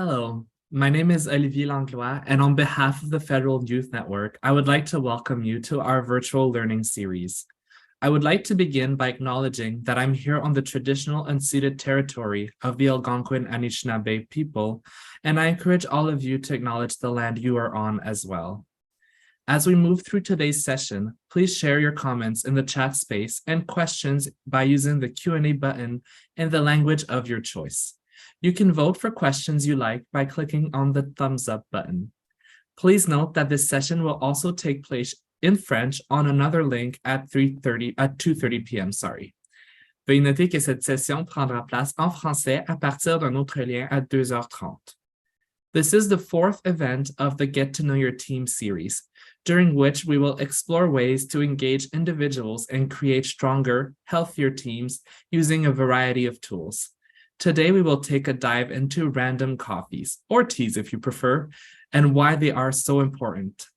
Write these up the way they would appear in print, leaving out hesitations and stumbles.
Hello, my name is Olivier Langlois, and on behalf of the Federal Youth Network, I would like to welcome you to our virtual learning series. I would like to begin by acknowledging that I'm here on the traditional unceded territory of the Algonquin Anishinaabe people, and I encourage all of you to acknowledge the land you are on as well. As we move through today's session, please share your comments in the chat space and questions by using the Q&A button in the language of your choice. You can vote for questions you like by clicking on the thumbs up button. Please note that this session will also take place in French on another link at 2:30 p.m. Veuillez noter que cette session prendra place en français à partir d'un autre lien à 2h30. This is the fourth event of the Get to Know Your Team series, during which we will explore ways to engage individuals and create stronger, healthier teams using a variety of tools. Today, we will take a dive into random coffees, or teas if you prefer, and why they are so important.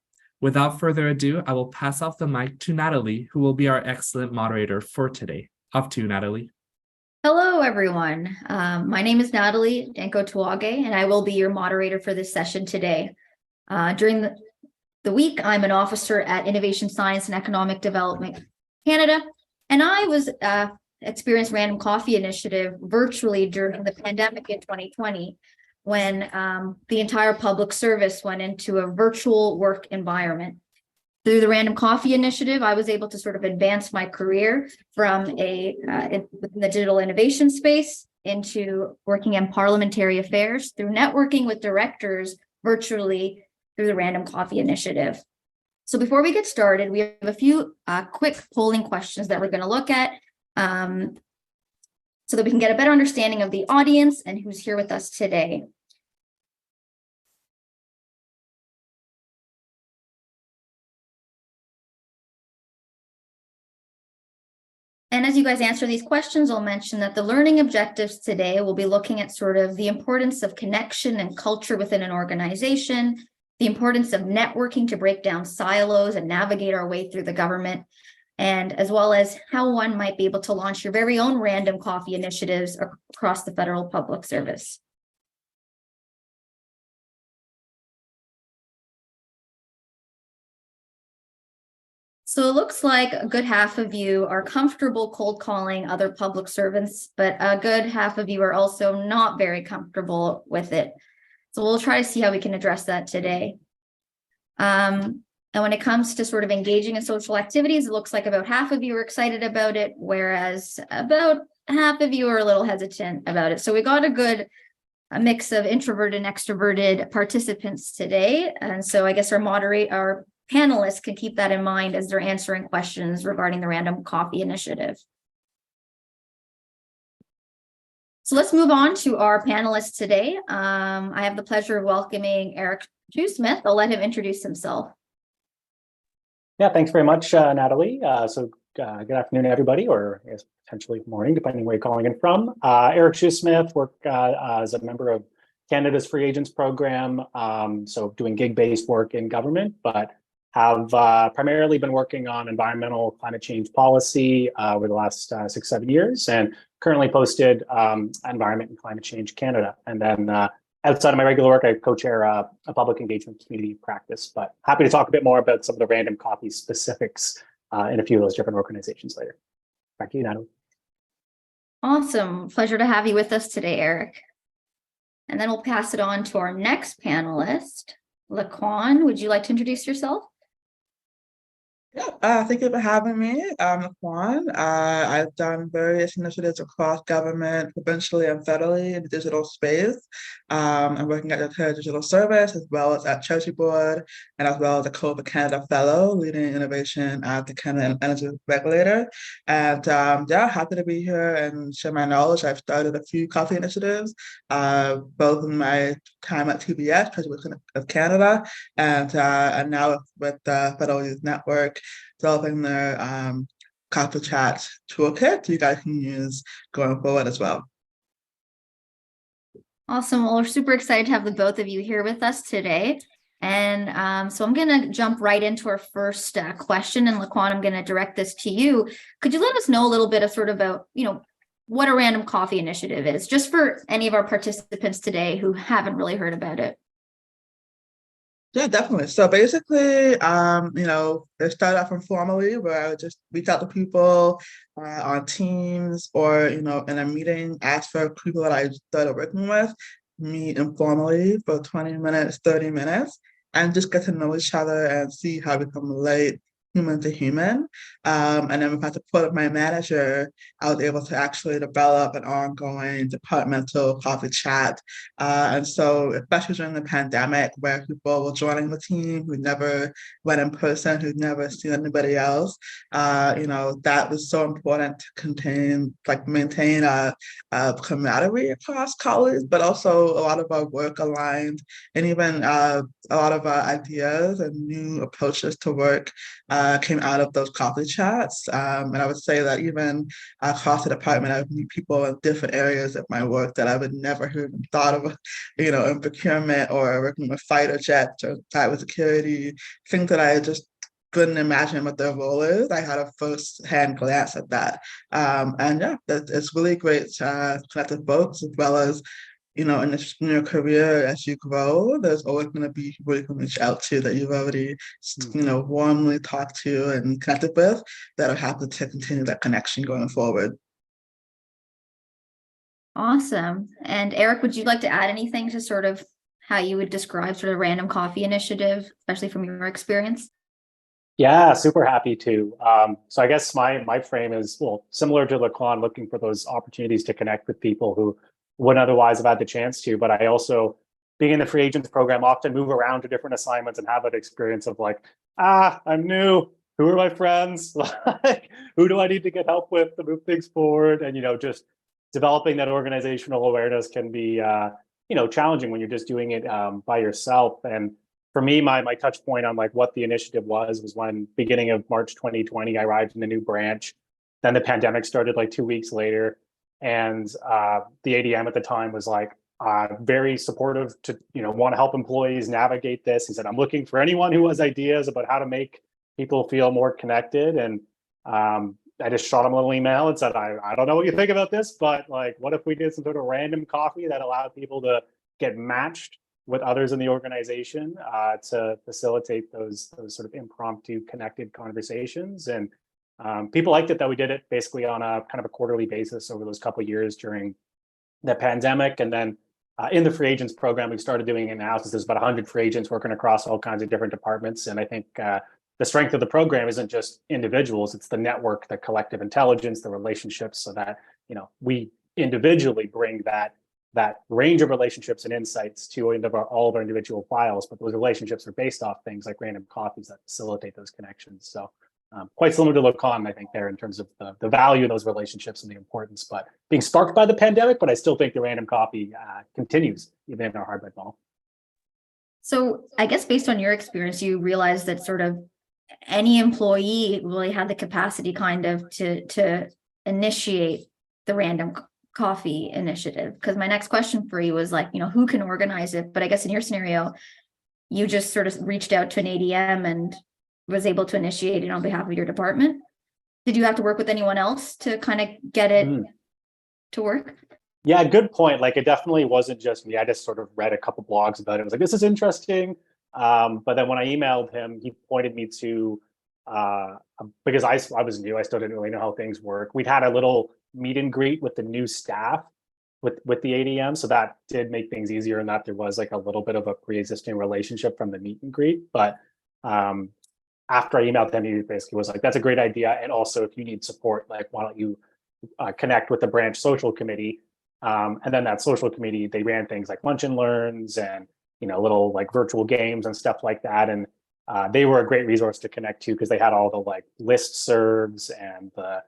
Without further ado, I will pass off the mic to Natalie, who will be our excellent moderator for today. Off to you, Natalie. Hello, everyone. My name is Natalie Danko-Tuage, and I will be your moderator for this session today. During the week, I'm an officer at Innovation Science and Economic Development Canada, and I was experienced Random Coffee Initiative virtually during the pandemic in 2020, when the entire public service went into a virtual work environment. Through the Random Coffee Initiative, I was able to sort of advance my career from within the digital innovation space into working in parliamentary affairs through networking with directors virtually through the Random Coffee Initiative. So before we get started, we have a few quick polling questions that we're going to look at so that we can get a better understanding of the audience and who's here with us today. And as you guys answer these questions, I'll mention that the learning objectives today will be looking at sort of the importance of connection and culture within an organization, the importance of networking to break down silos and navigate our way through the government, and as well as how one might be able to launch your very own random coffee initiatives across the federal public service. So it looks like a good half of you are comfortable cold calling other public servants, but a good half of you are also not very comfortable with it. So we'll try to see how we can address that today. And when it comes to sort of engaging in social activities, it looks like about half of you are excited about it, whereas about half of you are a little hesitant about it. So we got a mix of introverted and extroverted participants today. And so I guess our panelists can keep that in mind as they're answering questions regarding the Random Coffee Initiative. So let's move on to our panelists today. I have the pleasure of welcoming Eric Shoesmith. I'll let him introduce himself. Yeah, thanks very much, Natalie. Good afternoon, everybody, or I guess potentially morning, depending where you're calling in from. Eric Shoesmith, work as a member of Canada's Free Agents Program, so doing gig-based work in government, but have primarily been working on environmental climate change policy over the last 6-7 years, and currently posted Environment and Climate Change Canada. And then outside of my regular work, I co-chair a public engagement community practice, but happy to talk a bit more about some of the Random Coffee specifics in a few of those different organizations later. Back to you, Natalie. Awesome. Pleasure to have you with us today, Eric. And then we'll pass it on to our next panelist. Laquan, would you like to introduce yourself? Yeah, thank you for having me. I'm Laquan. I've done various initiatives across government, provincially and federally in the digital space. I'm working at the Ontario Digital Service, as well as at Chelsea Board, and as well as a COVA Canada Fellow, leading innovation at the Canada Energy Regulator. And yeah, happy to be here and share my knowledge. I've started a few coffee initiatives, both in my time at TBS, Treasury of Canada, and now with the Federal Youth Network, developing their Coffee Chat toolkit you guys can use going forward as well. Awesome. Well, we're super excited to have the both of you here with us today. And so I'm going to jump right into our first question. And Laquan, I'm going to direct this to you. Could you let us know a little bit of sort of about, what a random coffee initiative is, just for any of our participants today who haven't really heard about it. Yeah, definitely. So basically, it started off informally where I would just reach out to people on Teams or, in a meeting, ask for people that I started working with, meet informally for 20 minutes, 30 minutes, and just get to know each other and see how we can relate human to human. And then with the support of my manager, I was able to actually develop an ongoing departmental coffee chat. And so, especially during the pandemic, where people were joining the team who never went in person, who'd never seen anybody else, that was so important to maintain a camaraderie across colleagues, but also a lot of our work aligned, and even a lot of our ideas and new approaches to work came out of those coffee chats. And I would say that even across the department, I would meet people in different areas of my work that I would never have even thought of, in procurement or working with fighter jets or cybersecurity, things that I just couldn't imagine what their role is. I had a first-hand glance at that. And yeah, it's really great to connect with folks, as well as in your career, as you grow, there's always going to be people you can reach out to that you've already, warmly talked to and connected with, that are happy to continue that connection going forward. Awesome. And Eric, would you like to add anything to sort of how you would describe sort of random coffee initiative, especially from your experience? Yeah, super happy to. So I guess my frame is, well, similar to Laquan, looking for those opportunities to connect with people who wouldn't otherwise have had the chance to. But I also, being in the free agents program, often move around to different assignments and have that experience of like, I'm new. Who are my friends? Like, who do I need to get help with to move things forward? And, just developing that organizational awareness can be, challenging when you're just doing it by yourself. And for me, my touch point on like what the initiative was when beginning of March 2020, I arrived in a new branch. Then the pandemic started like 2 weeks later. And the ADM at the time was like very supportive to, want to help employees navigate this. He said, I'm looking for anyone who has ideas about how to make people feel more connected. And I just shot him a little email and said, I don't know what you think about this, but like, what if we did some sort of random coffee that allowed people to get matched with others in the organization to facilitate those sort of impromptu connected conversations. And people liked it that we did it basically on a kind of a quarterly basis over those couple of years during the pandemic. And then in the free agents program, we started doing analysis. There's about 100 free agents working across all kinds of different departments. And I think the strength of the program isn't just individuals, it's the network, the collective intelligence, the relationships, so that, we individually bring that range of relationships and insights to all of our individual files, but those relationships are based off things like random coffees that facilitate those connections. So quite similar to Lacan, I think, there in terms of the value of those relationships and the importance, but being sparked by the pandemic, but I still think the random coffee continues even in our hybrid model. So I guess based on your experience, you realize that sort of any employee really had the capacity kind of to initiate the random coffee initiative. Because my next question for you was like, who can organize it? But I guess in your scenario, you just sort of reached out to an ADM and was able to initiate it on behalf of your department. Did you have to work with anyone else to kind of get it to work? Yeah, good point. Like, it definitely wasn't just me. I just sort of read a couple blogs about it. I was like, this is interesting. But then when I emailed him, he pointed me to, because I was new, I still didn't really know how things work. We'd had a little meet and greet with the new staff with the ADM. So that did make things easier, in that there was like a little bit of a pre-existing relationship from the meet and greet. But after I emailed him, he basically was like, that's a great idea. And also, if you need support, like, why don't you connect with the branch social committee? And then that social committee, they ran things like lunch and learns and, little like virtual games and stuff like that. And they were a great resource to connect to, because they had all the like listservs and the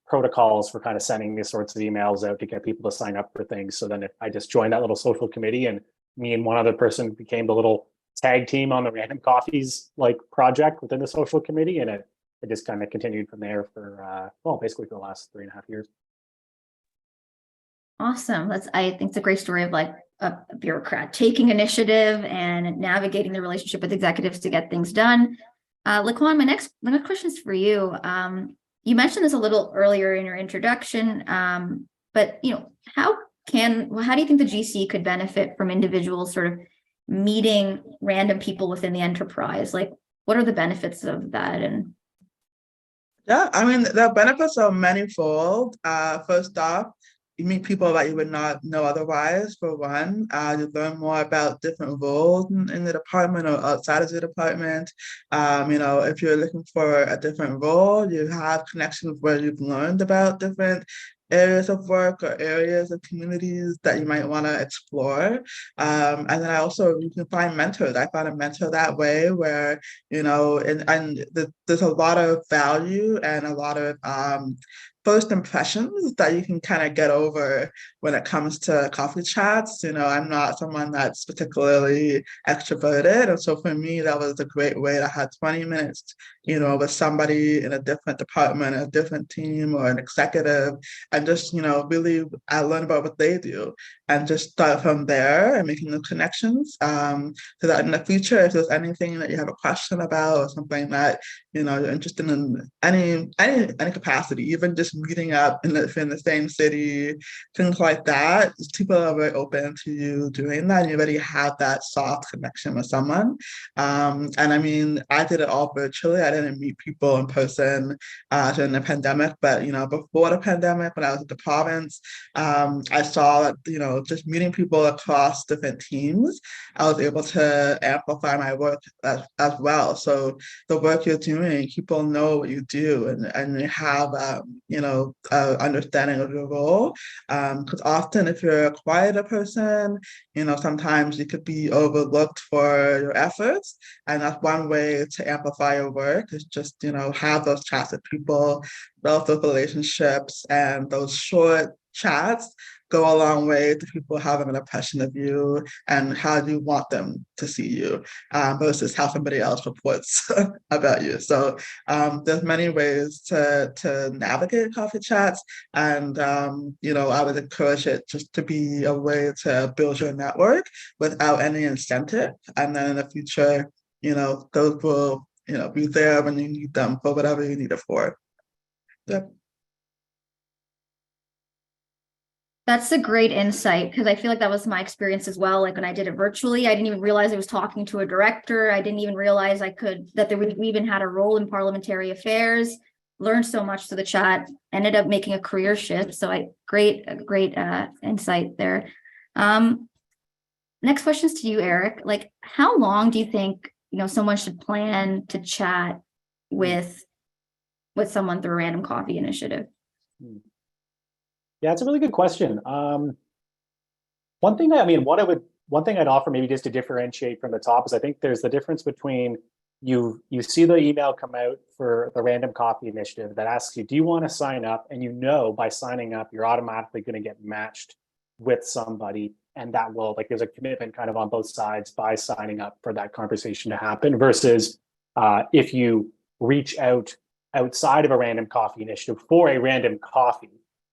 protocols for kind of sending these sorts of emails out to get people to sign up for things. So then if I just joined that little social committee, and me and one other person became the little tag team on the random coffees like project within the social committee, and it just kind of continued from there for basically for the last 3.5 years. Awesome. I think it's a great story of like a bureaucrat taking initiative and navigating the relationship with executives to get things done. Laquan, my next question is for you. you mentioned this a little earlier in your introduction, but how do you think the GC could benefit from individuals sort of meeting random people within the enterprise? Like, what are the benefits of that? And Yeah, I mean, the benefits are manifold. First off, you meet people that you would not know otherwise, for one. You learn more about different roles in the department or outside of the department. If you're looking for a different role, you have connections where you've learned about different areas of work or areas of communities that you might want to explore. And then you can find mentors. I found a mentor that way where, there's a lot of value and a lot of first impressions that you can kind of get over when it comes to coffee chats. I'm not someone that's particularly extroverted. And so for me, that was a great way to have 20 minutes, with somebody in a different department, a different team or an executive, and just, really I learn about what they do and just start from there and making the connections. So that in the future, if there's anything that you have a question about or something that, you're interested in any capacity, even just meeting up in the same city, things like that, people are very open to you doing that. And you already have that soft connection with someone. And I mean, I did it all virtually. I didn't meet people in person during the pandemic, but before the pandemic, when I was at the province, I saw that just meeting people across different teams, I was able to amplify my work as well. So the work you're doing, people know what you do, and you have understanding of your role. Because often, if you're a quieter person, sometimes you could be overlooked for your efforts, and that's one way to amplify your work is just have those chats with people, build those relationships, and those short chats go a long way to people having an impression of you and how you want them to see you versus how somebody else reports about you. So there's many ways to navigate coffee chats, and I would encourage it just to be a way to build your network without any incentive, and then in the future, those will be there when you need them for whatever you need it for. Yep. that's a great insight, because I feel like that was my experience as well. Like when I did it virtually, I didn't even realize I was talking to a director. I didn't even realize we even had a role in parliamentary affairs. Learned so much through the chat, ended up making a career shift. So great insight there. Next question is to you, Eric. Like, how long do you think someone should plan to chat with someone through a random coffee initiative? Yeah, it's a really good question. One thing I'd offer maybe just to differentiate from the top is I think there's the difference between you see the email come out for the random coffee initiative that asks you, do you want to sign up? And by signing up, you're automatically going to get matched with somebody. And that will, there's a commitment kind of on both sides by signing up for that conversation to happen versus if you reach out outside of a random coffee initiative for a random coffee,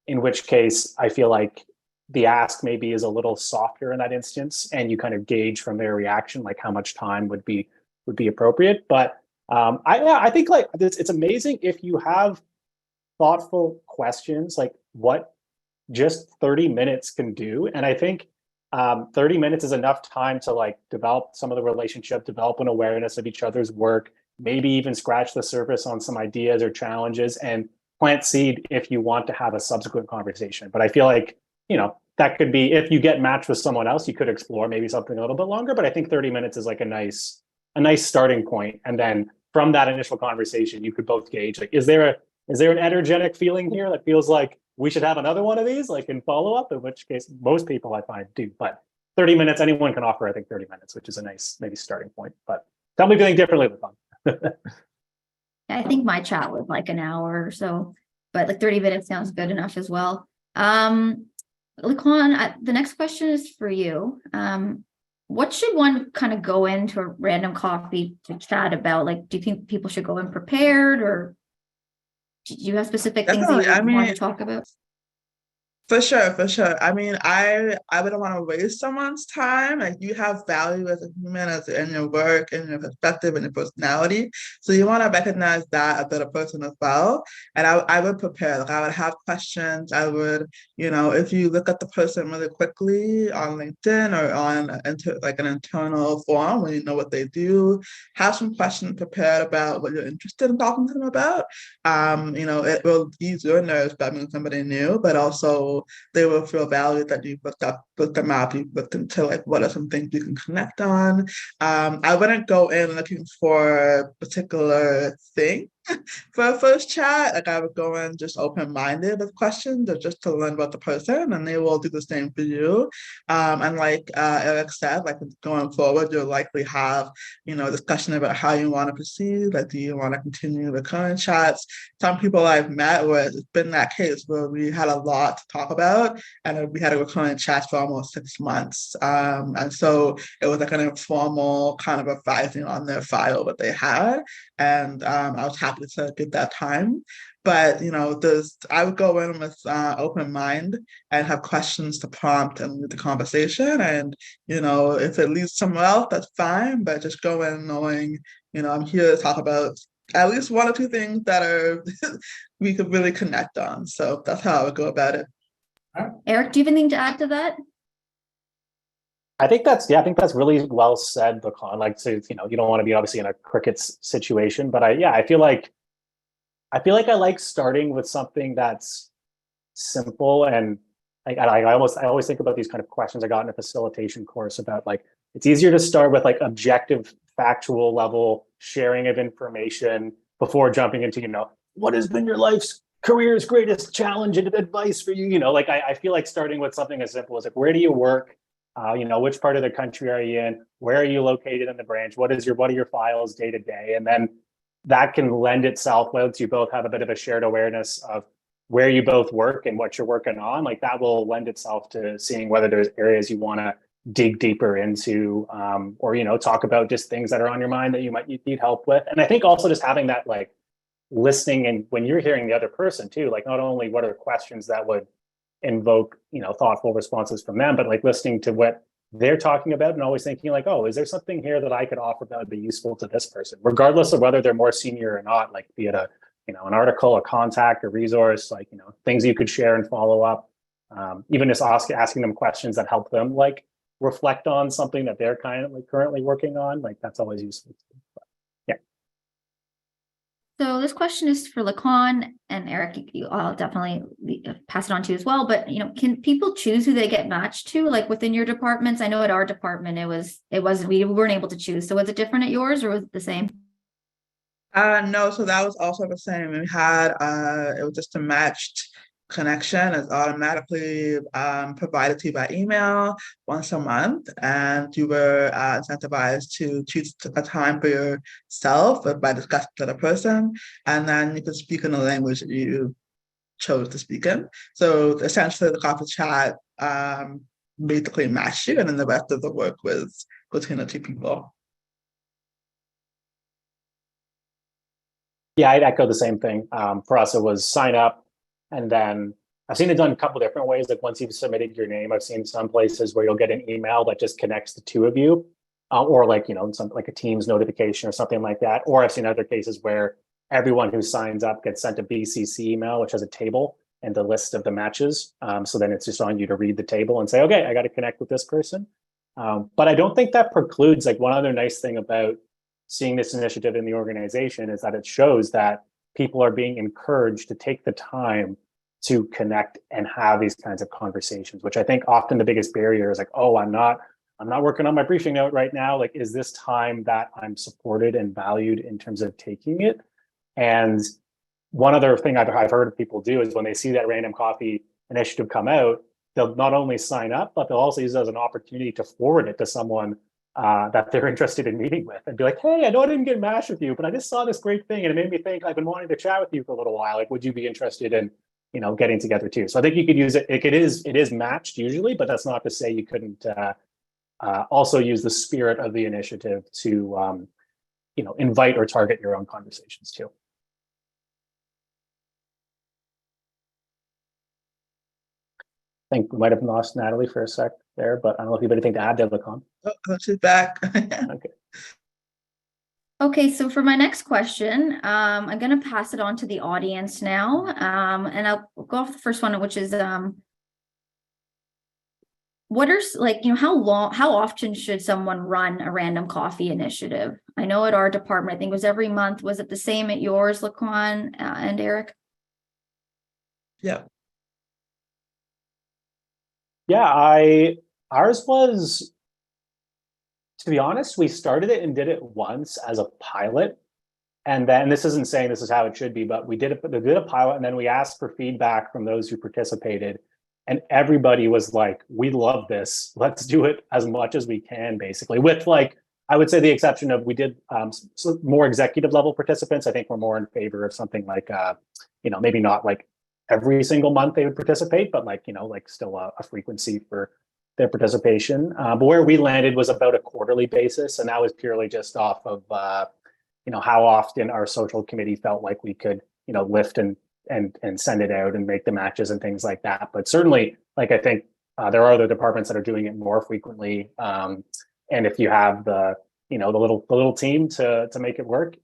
in which case I feel like the ask maybe is a little softer in that instance, and you kind of gauge from their reaction, like how much time would be appropriate. But I think it's amazing if you have thoughtful questions, like what just 30 minutes can do. And I think 30 minutes is enough time to develop some of the relationship, develop an awareness of each other's work, maybe even scratch the surface on some ideas or challenges, and plant seed if you want to have a subsequent conversation. But I feel like, that could be, if you get matched with someone else, you could explore maybe something a little bit longer, but I think 30 minutes is like a nice starting point. And then from that initial conversation, you could both gauge, is there an energetic feeling here that feels like we should have another one of these, in follow-up, in which case most people I find do. But 30 minutes, anyone can offer, I think 30 minutes, which is a nice maybe starting point. But tell me if you think differently with them. I think my chat was like an hour or so, but 30 minutes sounds good enough as well. Laquan, the next question is for you. What should one kind of go into a random coffee to chat about? Do you think people should go in prepared, or do you have specific things that you want to talk about? For sure, for sure. I mean, I wouldn't want to waste someone's time. Like you have value as a human, as in your work and your perspective and your personality. So you want to recognize that about a person as well. And I would prepare. Like I would have questions. I would, if you look at the person really quickly on LinkedIn or on like an internal forum when you know what they do, have some questions prepared about what you're interested in talking to them about. It will ease your nerves by meeting somebody new, but also they will feel valued that you looked them up, you looked into like what are some things you can connect on. I wouldn't go in looking for a particular thing for a first chat. Like I would go in just open-minded with questions or just to learn about the person, and they will do the same for you. And like Eric said, like going forward, you'll likely have, discussion about how you want to proceed. Like, do you want to continue the current chats? Some people I've met where it's been that case where we had a lot to talk about and we had a recurrent chat for almost 6 months. And so it was like an informal kind of advising on their file what they had. And I was happy to get that time. But I would go in with open mind and have questions to prompt and lead the conversation. And if it leads somewhere else, that's fine. But just go in knowing, I'm here to talk about at least one or two things that are we could really connect on. So that's how I would go about it. Eric, do you have anything to add to that? I think that's really well said, Lacan. Like, so you don't want to be obviously in a crickets situation, but I feel like I like starting with something that's simple. And I always think about these kind of questions I got in a facilitation course about, like, it's easier to start with like objective, factual level sharing of information before jumping into, what has been your life's career's greatest challenge and advice for you? Like I feel like starting with something as simple as like, where do you work? Which part of the country are you in? Where are you located in the branch? What are your files day to day? And then that can lend itself, once you both have a bit of a shared awareness of where you both work and what you're working on, like that will lend itself to seeing whether there's areas you want to dig deeper into, or talk about just things that are on your mind that you might need help with. And I think also just having that like listening, and when you're hearing the other person too, like not only what are questions that would invoke thoughtful responses from them, but like listening to what they're talking about and always thinking like, oh, is there something here that I could offer that would be useful to this person, regardless of whether they're more senior or not, like be it an article, a contact, a resource, like things you could share and follow up, even just asking them questions that help them like reflect on something that they're kind of like currently working on, like that's always useful. So this question is for Lacan and Eric. I'll definitely pass it on to you as well. But can people choose who they get matched to, like within your departments? I know at our department we weren't able to choose. So was it different at yours, or was it the same? No, so that was also the same. We had it was just a matched connection. It's automatically provided to you by email once a month, and you were incentivized to choose a time for yourself by discussing with a person, and then you could speak in the language that you chose to speak in. So essentially, the coffee chat basically matched you, and then the rest of the work was between the two people. Yeah, I'd echo the same thing. For us, it was sign up, and then I've seen it done a couple different ways. Like once you've submitted your name, I've seen some places where you'll get an email that just connects the two of you, or like some like a Teams notification or something like that. Or I've seen other cases where everyone who signs up gets sent a BCC email, which has a table and the list of the matches. So then it's just on you to read the table and say, okay, I got to connect with this person. But I don't think that precludes, like, one other nice thing about seeing this initiative in the organization is that it shows that people are being encouraged to take the time to connect and have these kinds of conversations, which I think often the biggest barrier is like, oh, I'm not working on my briefing note right now. Like, is this time that I'm supported and valued in terms of taking it? And one other thing I've heard people do is when they see that Random Coffee initiative come out, they'll not only sign up, but they'll also use it as an opportunity to forward it to someone that they're interested in meeting with, and be like, hey, I know I didn't get matched with you, but I just saw this great thing and it made me think I've been wanting to chat with you for a little while. Like, would you be interested in, getting together too? So I think you could use it. It is matched usually, but that's not to say you couldn't also use the spirit of the initiative to, invite or target your own conversations too. think we might have lost Natalie for a sec there, but I don't know if you have anything to add there, Lacan. Oh, she's back. Okay. Okay, so for my next question, I'm going to pass it on to the audience now. And I'll go off the first one, which is what are how often should someone run a random coffee initiative? I know at our department, I think it was every month. Was it the same at yours, Laquan and Eric? Yeah. Yeah, ours was, to be honest, we started it and did it once as a pilot. And then this isn't saying this is how it should be, but we did a pilot, and then we asked for feedback from those who participated. And everybody was like, we love this. Let's do it as much as we can, basically. With like, I would say the exception of we did more executive level participants. I think we're more in favor of something like, maybe not like every single month they would participate, but like, like still a frequency for their participation. But where we landed was about a quarterly basis. And that was purely just off of, how often our social committee felt like we could, lift and send it out and make the matches and things like that. But certainly, like, I think there are other departments that are doing it more frequently. And if you have the little team to make it work,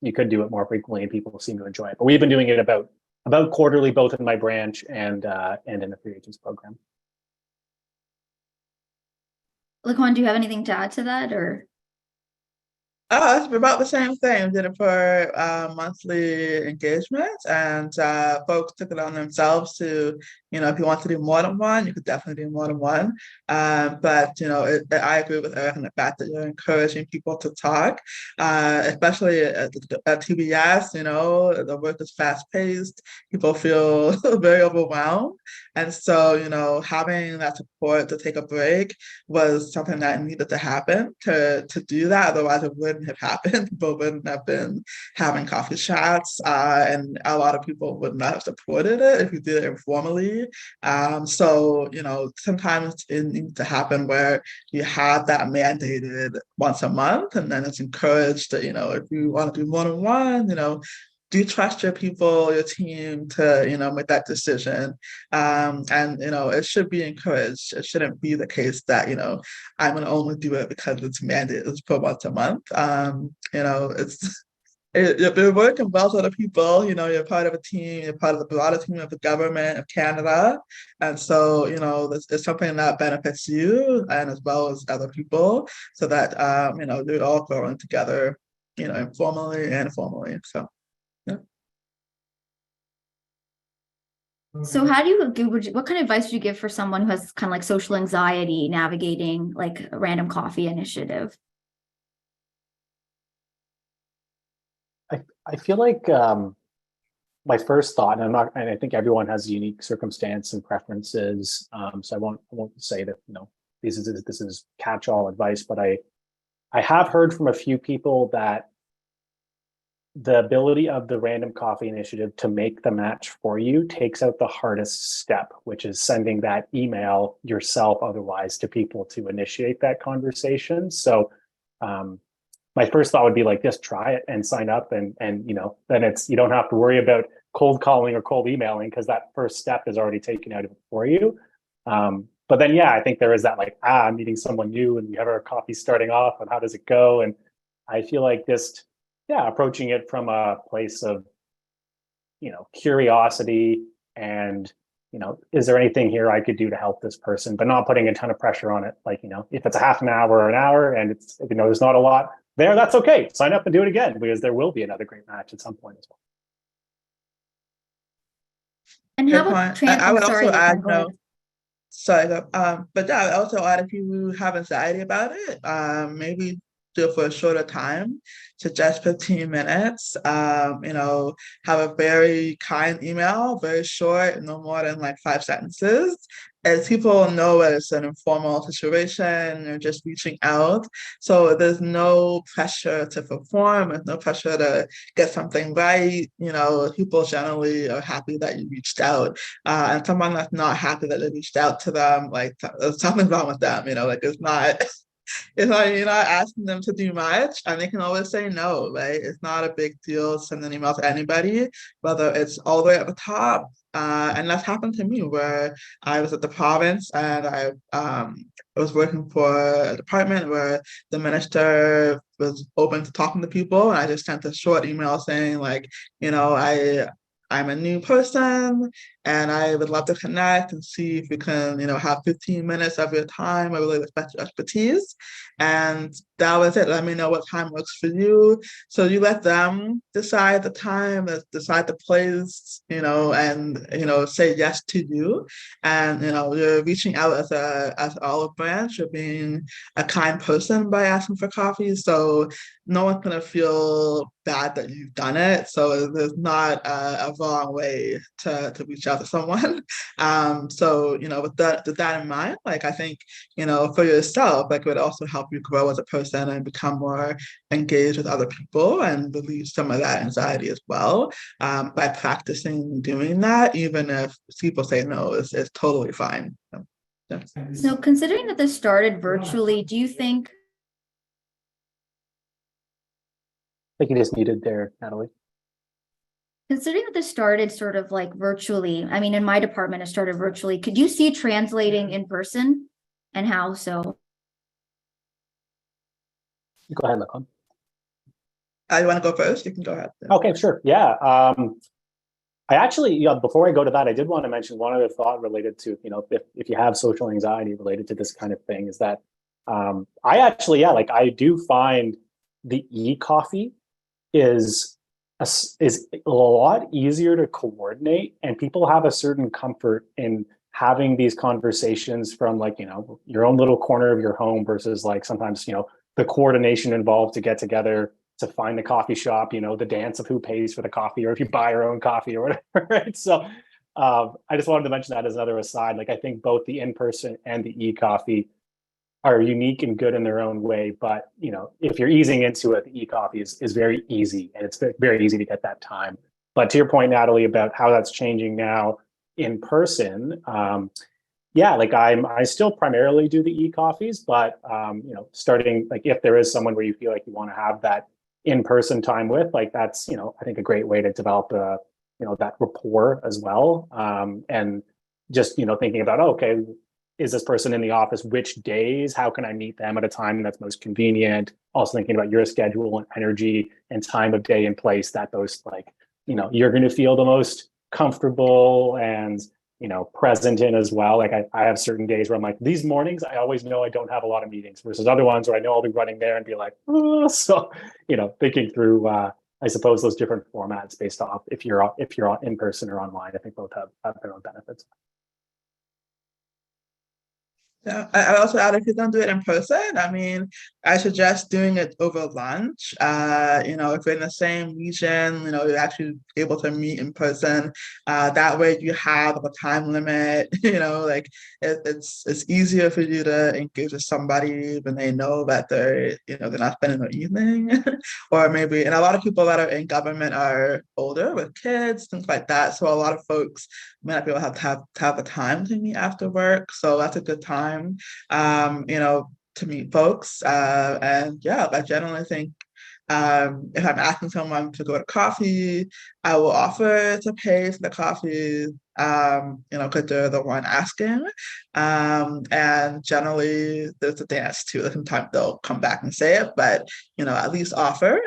you could do it more frequently, and people seem to enjoy it. But we've been doing it about quarterly, both in my branch and in the free agents program. Laquan, do you have anything to add to that, or? Oh, it's about the same thing. We did it for monthly engagements, and folks took it on themselves to, if you want to do more than one, you could definitely do more than one. But I agree with Eric in the fact that you're encouraging people to talk, especially at TBS. The work is fast paced. People feel very overwhelmed, and so having that support to take a break was something that needed to happen to do that. Otherwise, it wouldn't have happened. People wouldn't have been having coffee chats, and a lot of people would not have supported it if you did it informally. Sometimes it needs to happen where you have that mandated once a month, and then it's encouraged that, if you want to do more than one, do trust your people, your team to, make that decision. It should be encouraged. It shouldn't be the case that, I'm going to only do it because it's mandated for once a month. You're working well with other people, you're part of a team, you're part of the broader team of the government of Canada. And so, it's something that benefits you and as well as other people, so that, they're all growing together, informally and formally. So. So how do you what kind of advice would you give for someone who has kind of like social anxiety navigating like a random coffee initiative? I feel like my first thought, and I think everyone has a unique circumstance and preferences. So I won't say that, this is catch-all advice, but I have heard from a few people that the ability of the random coffee initiative to make the match for you takes out the hardest step, which is sending that email yourself otherwise to people to initiate that conversation. So my first thought would be like, just try it and sign up, and then you don't have to worry about cold calling or cold emailing, because that first step is already taken out of it for you. But then, I think there is that like, I'm meeting someone new and we have our coffee starting off, and how does it go? And I feel like just, approaching it from a place of, curiosity and, is there anything here I could do to help this person, but not putting a ton of pressure on it. Like, if it's a half an hour or an hour and it's, there's not a lot there, that's okay. Sign up and do it again, because there will be another great match at some point as well. And how about I would also add, but I would also add, if you have anxiety about it, maybe do it for a shorter time, to just 15 minutes, have a very kind email, very short, no more than like 5 sentences, as people know that it's an informal situation, you're just reaching out. So there's no pressure to perform, there's no pressure to get something right. People generally are happy that you reached out. And someone that's not happy that they reached out to them, like, something's wrong with them, it's not. You're not asking them to do much, and they can always say no, right? It's not a big deal to send an email to anybody, whether it's all the way at the top, And that's happened to me where I was at the province and I was working for a department where the minister was open to talking to people, and I just sent a short email saying like, I'm a new person and I would love to connect and see if we can, have 15 minutes of your time. I really respect your expertise. And that was it. Let me know what time works for you. So you let them decide the time, decide the place, and say yes to you. And you're reaching out as an olive branch. You're being a kind person by asking for coffee. So no one's gonna feel bad that you've done it. So there's not a wrong way to reach out to someone. So with that in mind, like I think, for yourself, like it would also help you grow as a person and become more engaged with other people and relieve some of that anxiety as well. By practicing doing that, even if people say no, it's totally fine. So, yeah. So considering that this started virtually, do you think I think you just muted there, Natalie. Considering that this started sort of like virtually, I mean, in my department, it started virtually, could you see translating in person and how so? Go ahead, Lacan. You want to go first? You can go ahead. Okay, sure. Yeah. I actually, before I go to that, I did want to mention one other thought related to, if you have social anxiety related to this kind of thing, is that I actually, I do find the e-coffee is a lot easier to coordinate, and people have a certain comfort in having these conversations from your own little corner of your home versus sometimes the coordination involved to get together to find the coffee shop, the dance of who pays for the coffee, or if you buy your own coffee or whatever, right? So I just wanted to mention that as another aside. I think both the in-person and the e-coffee are unique and good in their own way. But, if you're easing into it, the e-coffee is very easy, and it's very easy to get that time. But to your point, Natalie, about how that's changing now in person, I still primarily do the e-coffees, but, starting, if there is someone where you feel like you want to have that in-person time with, that's, I think a great way to develop that rapport as well. And just, thinking about, okay, is this person in the office? Which days? How can I meet them at a time that's most convenient? Also thinking about your schedule and energy and time of day and place that those you're going to feel the most comfortable and, present in as well. I have certain days where I'm like, these mornings, I always know I don't have a lot of meetings, versus other ones where I know I'll be running there and be like, oh. So, thinking through, I suppose those different formats based off if you're in person or online, I think both have their own benefits. Yeah, I also add, if you don't do it in person, I mean, I suggest doing it over lunch. If you're in the same region, you're actually able to meet in person. That way you have a time limit, it's easier for you to engage with somebody when they know that they're not spending their evening. Or maybe, and a lot of people that are in government are older with kids, things like that. So a lot of folks may not be able to have a time to meet after work. So that's a good time, to meet folks. And yeah, I generally think if I'm asking someone to go to coffee, I will offer to pay for the coffee, because they're the one asking. And generally there's a dance too. Sometimes they'll come back and say it, but at least offer,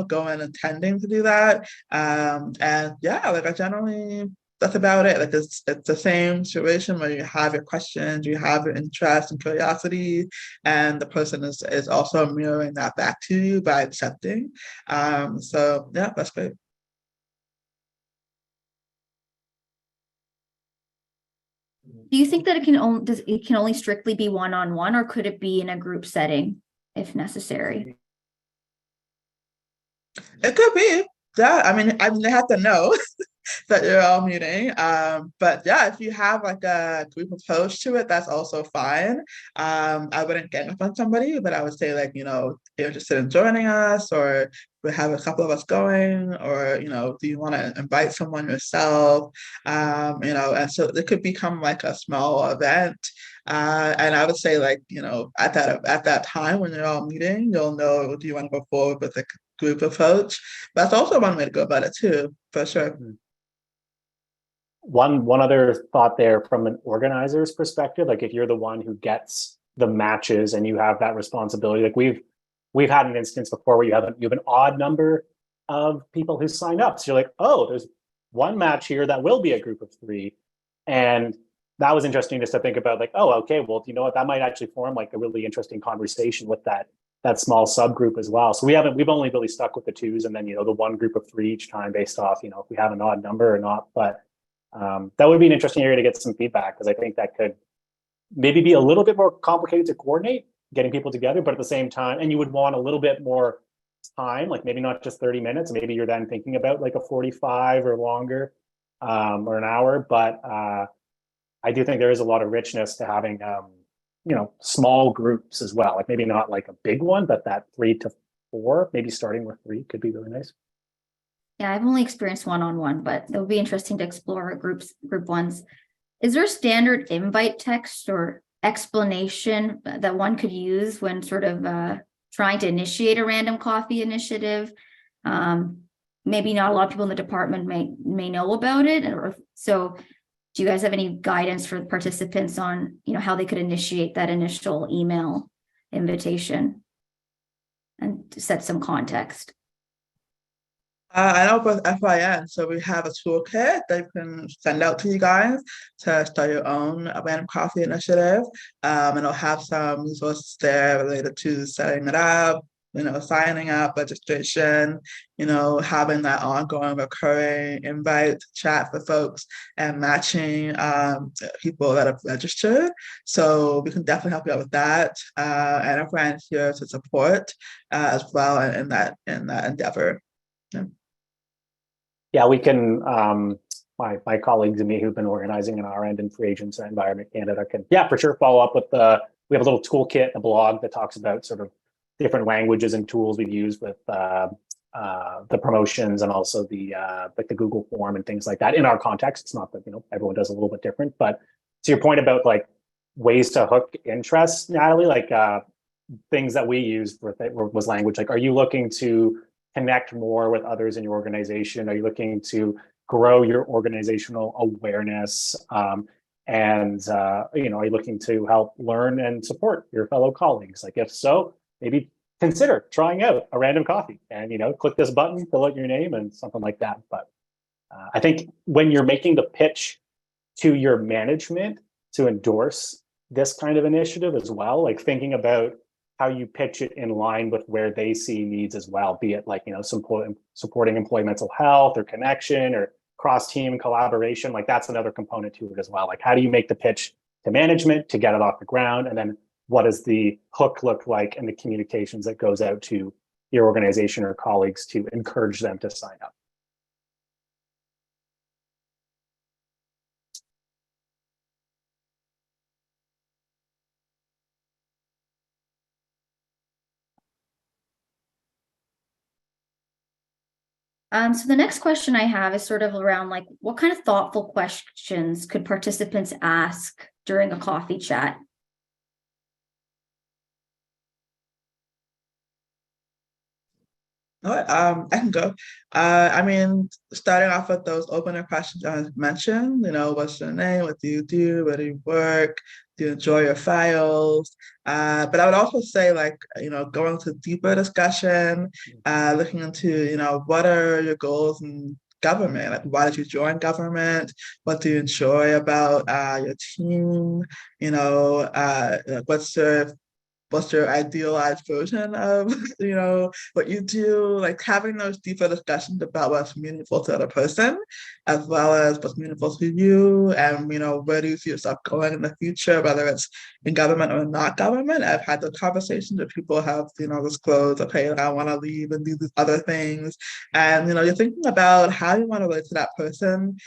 go in intending to do that. And yeah, I generally, that's about it. It's the same situation where you have your questions, you have your interest and curiosity, and the person is also mirroring that back to you by accepting. So yeah, that's great. Do you think that it can only strictly be one-on-one, or could it be in a group setting if necessary? It could be. Yeah, I mean, they have to know that you're all meeting. But yeah, if you have a group approach to it, that's also fine. I wouldn't gang up on somebody, but I would say you're interested in joining us, or we have a couple of us going, or do you want to invite someone yourself? And so it could become a small event. And I would say at that time when you're all meeting, you'll know, do you want to go forward with a group approach? That's also one way to go about it too, for sure. One other thought there from an organizer's perspective, like if you're the one who gets the matches and you have that responsibility, like we've had an instance before where you have an odd number of people who sign up. So you're like, oh, there's one match here that will be a group of three. And that was interesting just to think about, like, oh, okay, well, you know what, that might actually form like a really interesting conversation with that small subgroup as well. So we've only really stuck with the twos and then, you know, the one group of three each time based off, you know, if we have an odd number or not. But that would be an interesting area to get some feedback, because I think that could maybe be a little bit more complicated to coordinate getting people together, but at the same time, and you would want a little bit more time, like maybe not just 30 minutes, maybe you're then thinking about like a 45 or longer, or an hour. But I do think there is a lot of richness to having you know, small groups as well, like maybe not like a big one, but that 3 to 4, maybe starting with 3 could be really nice. Yeah, I've only experienced one-on-one, but it would be interesting to explore group ones. Is there a standard invite text or explanation that one could use when sort of trying to initiate a random coffee initiative? Maybe not a lot of people in the department may know about it, or so. Do you guys have any guidance for participants on, you know, how they could initiate that initial email invitation and to set some context? I know with FIN, so we have a toolkit that you can send out to you guys to start your own random coffee initiative. And it'll have some resources there related to setting it up, you know, signing up, registration, you know, having that ongoing recurring invite chat for folks and matching people that have registered. So we can definitely help you out with that. And our friend here to support as well in that endeavor. Yeah. Yeah, we can, my colleagues and me who've been organizing in our end and Free Agents and Environment Canada can, yeah, for sure, follow up with we have a little toolkit, a blog that talks about sort of different languages and tools we've used with the promotions and also the like the Google form and things like that in our context. It's not that, you know, everyone does a little bit different, but to your point about like ways to hook interest, Natalie, like things that we used was language. Like, are you looking to connect more with others in your organization? Are you looking to grow your organizational awareness? And you know, are you looking to help learn and support your fellow colleagues? Like, if so, maybe consider trying out a random coffee and, you know, click this button, fill out your name and something like that. But I think when you're making the pitch to your management to endorse this kind of initiative as well, like thinking about how you pitch it in line with where they see needs as well, be it like, you know, supporting employee mental health or connection or cross-team collaboration, like that's another component to it as well. Like, how do you make the pitch to management to get it off the ground? And then what does the hook look like and the communications that goes out to your organization or colleagues to encourage them to sign up? So the next question I have is sort of around like, what kind of thoughtful questions could participants ask during a coffee chat? No, I can go. I mean, starting off with those opener questions I mentioned, you know, what's your name? What do you do? Where do you work? Do you enjoy your files? But I would also say, like, you know, going to deeper discussion, looking into, you know, what are your goals in government? Like, why did you join government? What do you enjoy about your team? You know, like, what's your idealized version of, you know, what you do, like having those deeper discussions about what's meaningful to the other person, as well as what's meaningful to you, and, you know, where do you see yourself going in the future, whether it's in government or not government. I've had the conversations where people have, you know, disclosed, okay, I want to leave and do these other things. And, you know, you're thinking about how you want to relate to that person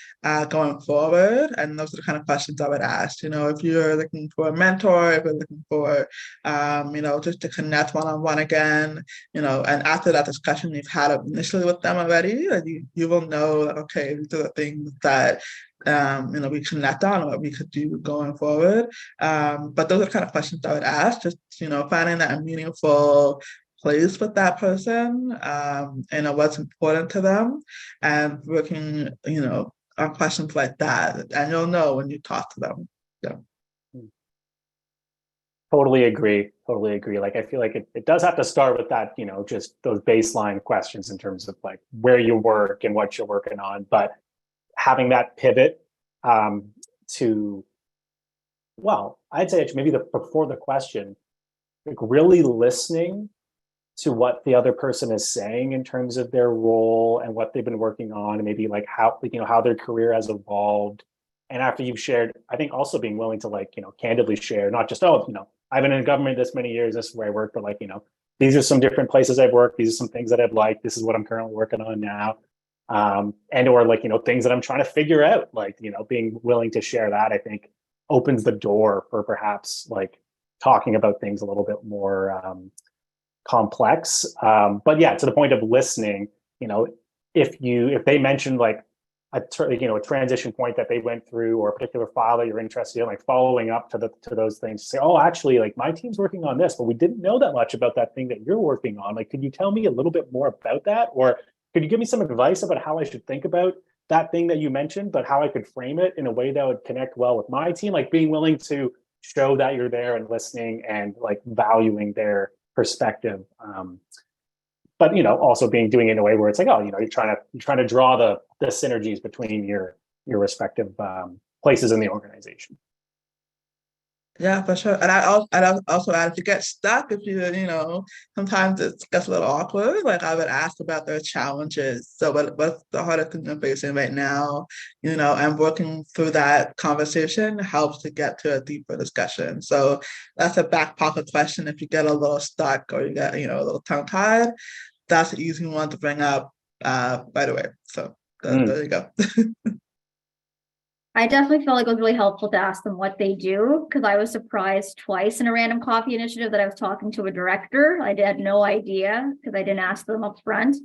going forward. And those are the kind of questions I would ask. You know, if you're looking for a mentor, if you're looking for you know, just to connect one-on-one again, you know, and after that discussion you've had initially with them already, you will know that, okay, these are the things that you know, we connect on, what we could do going forward. But those are the kind of questions I would ask, just, you know, finding that meaningful place with that person, and what's important to them, and working, you know, questions like that, and you'll know when you talk to them. Totally agree. Totally agree. Like, I feel like it does have to start with that, you know, just those baseline questions in terms of like where you work and what you're working on. But having that pivot to, well, I'd say it's maybe before the question, like really listening to what the other person is saying in terms of their role and what they've been working on, and maybe like how, you know, how their career has evolved. And after you've shared, I think also being willing to like, you know, candidly share, not just, oh, you know, I've been in government this many years, this is where I work, but like, you know, these are some different places I've worked, these are some things that I've liked, this is what I'm currently working on now. And or like, you know, things that I'm trying to figure out, like, you know, being willing to share that, I think opens the door for perhaps like talking about things a little bit more complex. But yeah, to the point of listening, you know, if they mentioned like a transition point that they went through, or a particular file that you're interested in, like following up to those things, say, oh, actually, like my team's working on this, but we didn't know that much about that thing that you're working on. Like, could you tell me a little bit more about that? Or could you give me some advice about how I should think about that thing that you mentioned, but how I could frame it in a way that would connect well with my team? Like being willing to show that you're there and listening and like valuing their perspective. But you know, also doing it in a way where it's like, oh, you know, you're trying to draw the synergies between your respective places in the organization. Yeah, for sure. And I'd also add, if you get stuck, if you know, sometimes it gets a little awkward. Like I would ask about their challenges. So what's the hardest thing they're facing right now? You know, and working through that conversation helps to get to a deeper discussion. So that's a back pocket question. If you get a little stuck or you get, you know, a little tongue tied, that's an easy one to bring up right away. So there you go. I definitely felt like it was really helpful to ask them what they do, because I was surprised twice in a random coffee initiative that I was talking to a director. I had no idea because I didn't ask them up front.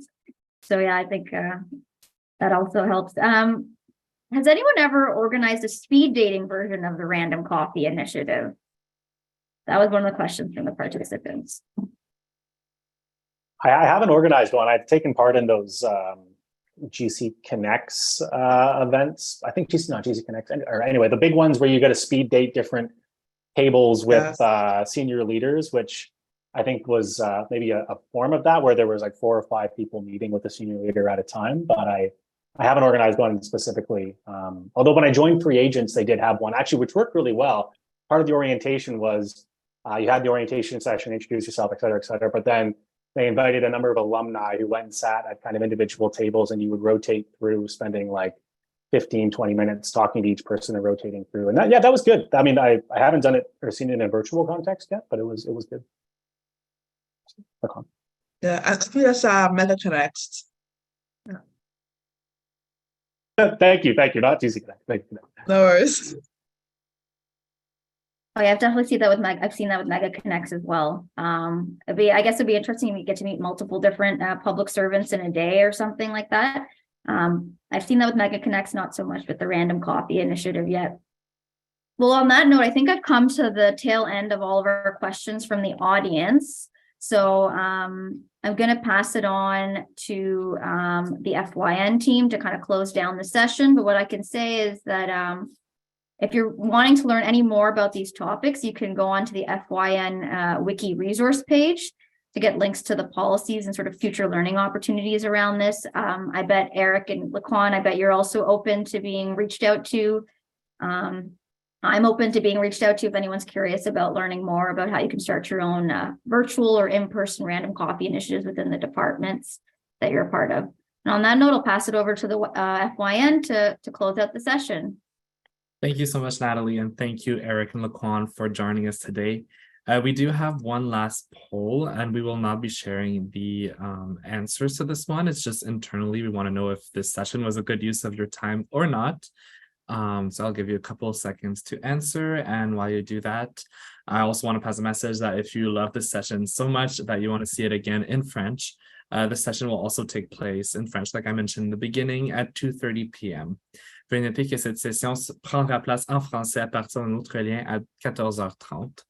So yeah, I think that also helps. Has anyone ever organized a speed dating version of the random coffee initiative? That was one of the questions from the participants. I haven't organized one. I've taken part in those GC Connects events. I think GC Connects, or anyway, the big ones where you got to speed date different tables with senior leaders, which I think was maybe a form of that, where there was like 4 or 5 people meeting with a senior leader at a time. But I haven't organized one specifically. Although when I joined Free Agents, they did have one actually, which worked really well. Part of the orientation was you had the orientation session, introduce yourself, et cetera, but then they invited a number of alumni who went and sat at kind of individual tables, and you would rotate through, spending like 15, 20 minutes talking to each person and rotating through. And that was good. I mean, I haven't done it or seen it in a virtual context yet, but it was good. Yeah, I think that's Mega Connects. Thank you. Not GC Connect. Thank you. No worries. Oh yeah, I've definitely seen that with I've seen that with Mega Connects as well. I guess it'd be interesting if you get to meet multiple different public servants in a day or something like that. I've seen that with Mega Connects, not so much with the Random Coffee initiative yet. Well, on that note, I think I've come to the tail end of all of our questions from the audience. So I'm going to pass it on to the FYN team to kind of close down the session. But what I can say is that if you're wanting to learn any more about these topics, you can go on to the FYN Wiki resource page to get links to the policies and sort of future learning opportunities around this. I bet Eric and Laquan, I bet you're also open to being reached out to. I'm open to being reached out to if anyone's curious about learning more about how you can start your own virtual or in-person random coffee initiatives within the departments that you're a part of. And on that note, I'll pass it over to the FYN to close out the session. Thank you so much, Natalie, and thank you, Eric and Laquan, for joining us today. We do have one last poll, and we will not be sharing the answers to this one. It's just internally, we want to know if this session was a good use of your time or not. So I'll give you a couple of seconds to answer, and while you do that, I also want to pass a message that if you love this session so much that you want to see it again in French, the session will also take place in French, like I mentioned in the beginning, at 2:30 p.m. Veuillez noter que cette session prendra place en français à partir d'un autre lien à 14h30.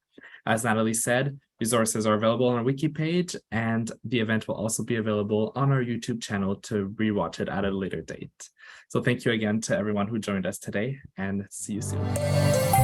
As Natalie said, Resources are available on our wiki page, and the event will also be available on our YouTube channel to rewatch it at a later date. So thank you again to everyone who joined us today, and see you soon.